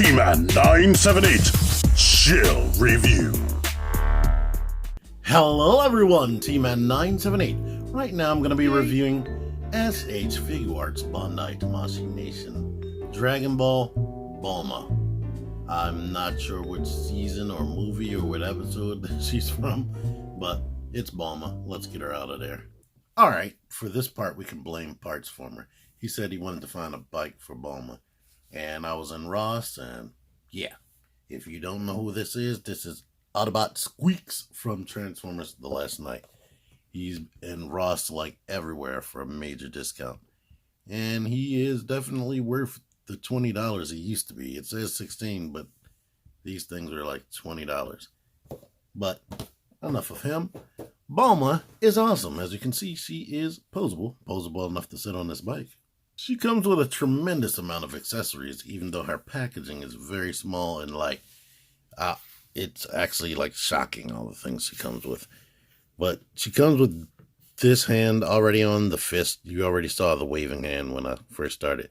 T-Man 978 Chill Review. Hello everyone, T-Man 978. Right now I'm going to be reviewing SH Figuarts Bandai Tamashii Nation Dragon Ball Bulma. I'm not sure which season or movie or what episode she's from, but it's Bulma. Let's get her out of there. Alright, for this part we can blame Parts Former. He said he wanted to find a bike for Bulma. And I was in Ross, and yeah, if you don't know who this is Autobot Squeeks from Transformers The Last Night. He's in Ross like everywhere for a major discount. And he is definitely worth the $20 he used to be. It says $16, but these things are like $20. But enough of him. Bulma is awesome. As you can see, she is poseable enough to sit on this bike. She comes with a tremendous amount of accessories, even though her packaging is very small and like, it's actually like shocking all the things she comes with. But she comes with this hand already on the fist. You already saw the waving hand when I first started.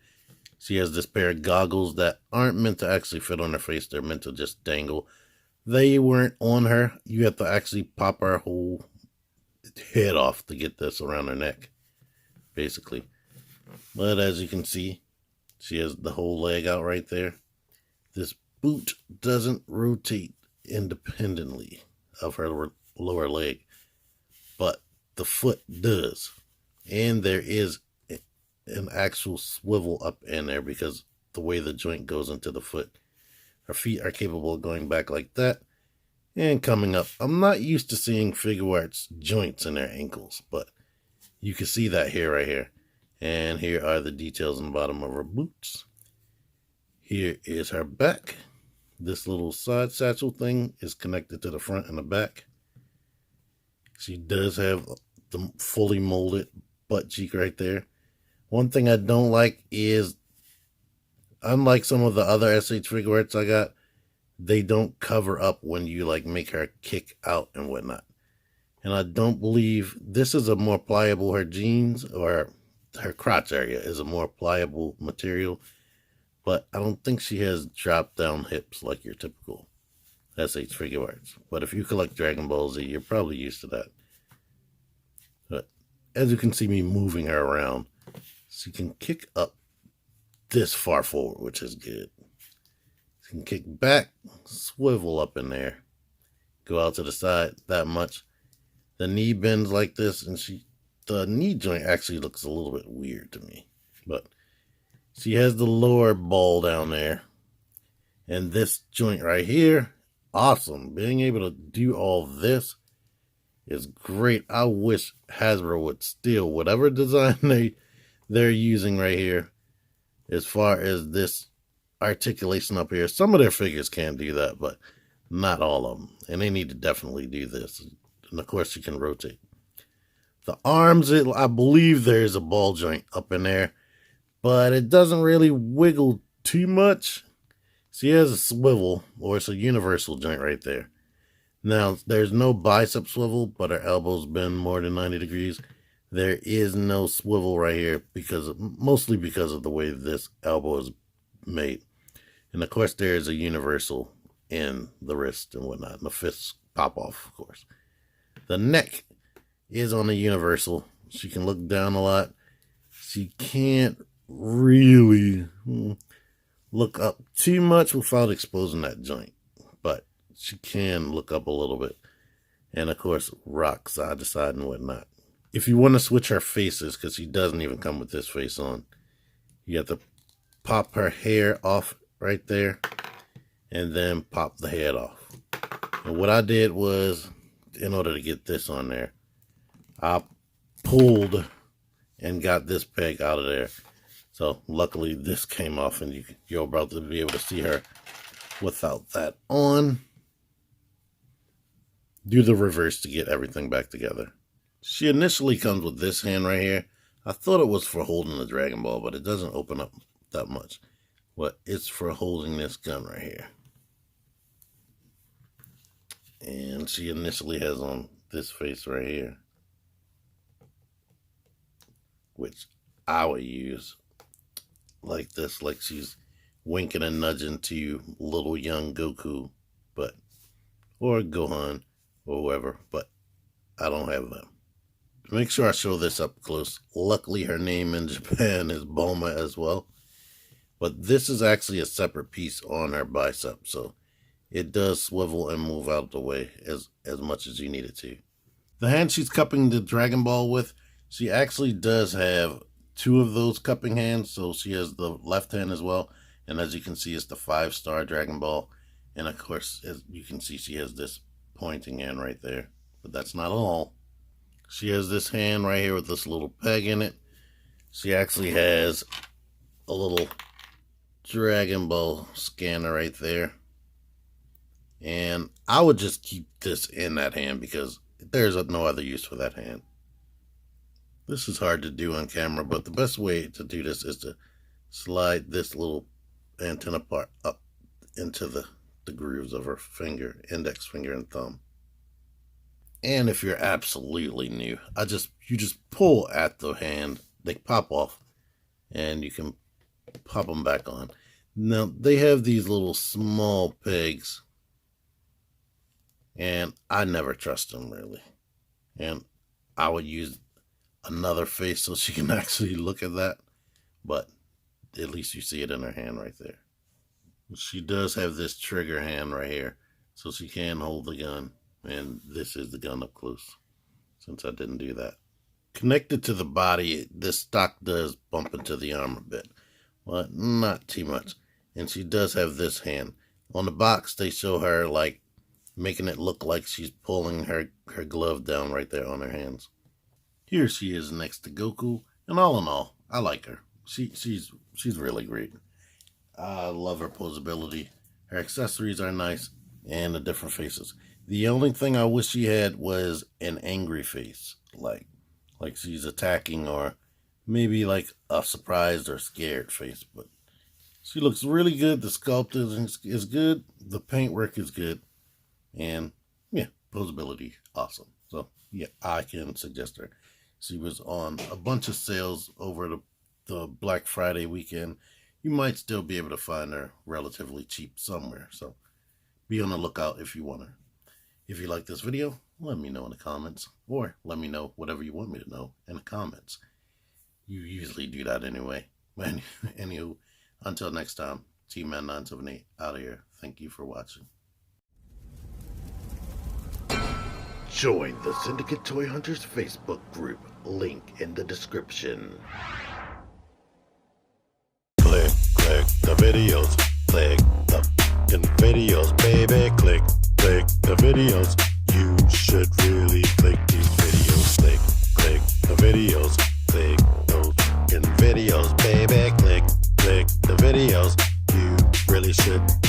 She has this pair of goggles that aren't meant to actually fit on her face. They're meant to just dangle. They weren't on her. You have to actually pop her whole head off to get this around her neck, basically. But as you can see, she has the whole leg out right there. This boot doesn't rotate independently of her lower leg, but the foot does. And there is an actual swivel up in there because the way the joint goes into the foot. Her feet are capable of going back like that and coming up. I'm not used to seeing Figuarts joints in their ankles, but you can see that here, right here. And here are the details on the bottom of her boots. Here is her back. This little side satchel thing is connected to the front and the back. She does have the fully molded butt cheek right there. One thing I don't like is, unlike some of the other SH Figuarts I got, they don't cover up when you like make her kick out and whatnot. And I don't believe this is a more pliable, her jeans or her crotch area is a more pliable material, but I don't think she has drop down hips like your typical SH Figuarts. But if you collect Dragon Ball Z, you're probably used to that. But as you can see me moving her around, she can kick up this far forward, which is good. She can kick back, swivel up in there, go out to the side that much. The knee bends like this, and the knee joint actually looks a little bit weird to me. But she has the lower ball down there. And this joint right here, awesome. Being able to do all this is great. I wish Hasbro would steal whatever design they're using right here as far as this articulation up here. Some of their figures can do that, but not all of them. And they need to definitely do this. And of course, you can rotate. The arms, I believe there's a ball joint up in there, but it doesn't really wiggle too much. She has a swivel, or it's a universal joint right there. Now, there's no bicep swivel, but her elbows bend more than 90 degrees. There is no swivel right here, mostly because of the way this elbow is made. And of course, there is a universal in the wrist and whatnot, and the fists pop off, of course. The neck is on a universal. She can look down a lot. She can't really look up too much without exposing that joint, but she can look up a little bit, and of course rock side to side and whatnot. If you want to switch her faces, because she doesn't even come with this face on, you have to pop her hair off right there and then pop the head off. And what I did was, in order to get this on there, I pulled and got this peg out of there. So luckily this came off, and you're about to be able to see her without that on. Do the reverse to get everything back together. She initially comes with this hand right here. I thought it was for holding the Dragon Ball, but it doesn't open up that much. But it's for holding this gun right here. And she initially has on this face right here, which I would use like this, like she's winking and nudging to you, little young Goku, or Gohan, or whoever, but I don't have them. To make sure I show this up close, luckily her name in Japan is Bulma as well, but this is actually a separate piece on her bicep, so it does swivel and move out of the way as much as you need it to. The hand she's cupping the Dragon Ball with, she actually does have 2 of those cupping hands, so she has the left hand as well, and as you can see, it's the 5-star Dragon Ball, and of course, as you can see, she has this pointing hand right there, but that's not all. She has this hand right here with this little peg in it. She actually has a little Dragon Ball scanner right there, and I would just keep this in that hand because there's no other use for that hand. This is hard to do on camera, but the best way to do this is to slide this little antenna part up into the grooves of her finger, index finger and thumb. And if you're absolutely new, you just pull at the hand, they pop off, and you can pop them back on. Now, they have these little small pegs, and I never trust them really. And I would use another face so she can actually look at that, but at least you see it in her hand right there. She does have this trigger hand right here, so she can hold the gun, and this is the gun up close, since I didn't do that. Connected to the body, this stock does bump into the arm a bit, but not too much. And she does have this hand. On the box, they show her like making it look like she's pulling her glove down right there on her hands. Here she is next to Goku, and all in all, I like her. She's really great. I love her posability. Her accessories are nice, and the different faces. The only thing I wish she had was an angry face, like she's attacking, or maybe like a surprised or scared face. But she looks really good. The sculpt is good. The paintwork is good, and yeah, posability awesome. So yeah, I can suggest her. She was on a bunch of sales over the Black Friday weekend. You might still be able to find her relatively cheap somewhere, so be on the lookout if you want her. If you like this video, let me know in the comments, or let me know whatever you want me to know in the comments. You usually do that anyway. Anywho, until next time, T-Man978 out of here. Thank you for watching. Join the Syndicate Toy Hunters Facebook group, link in the description. Click the videos, click the videos, baby, click the videos. You should really click these videos, click the videos, click those videos, baby, click the videos. You really should.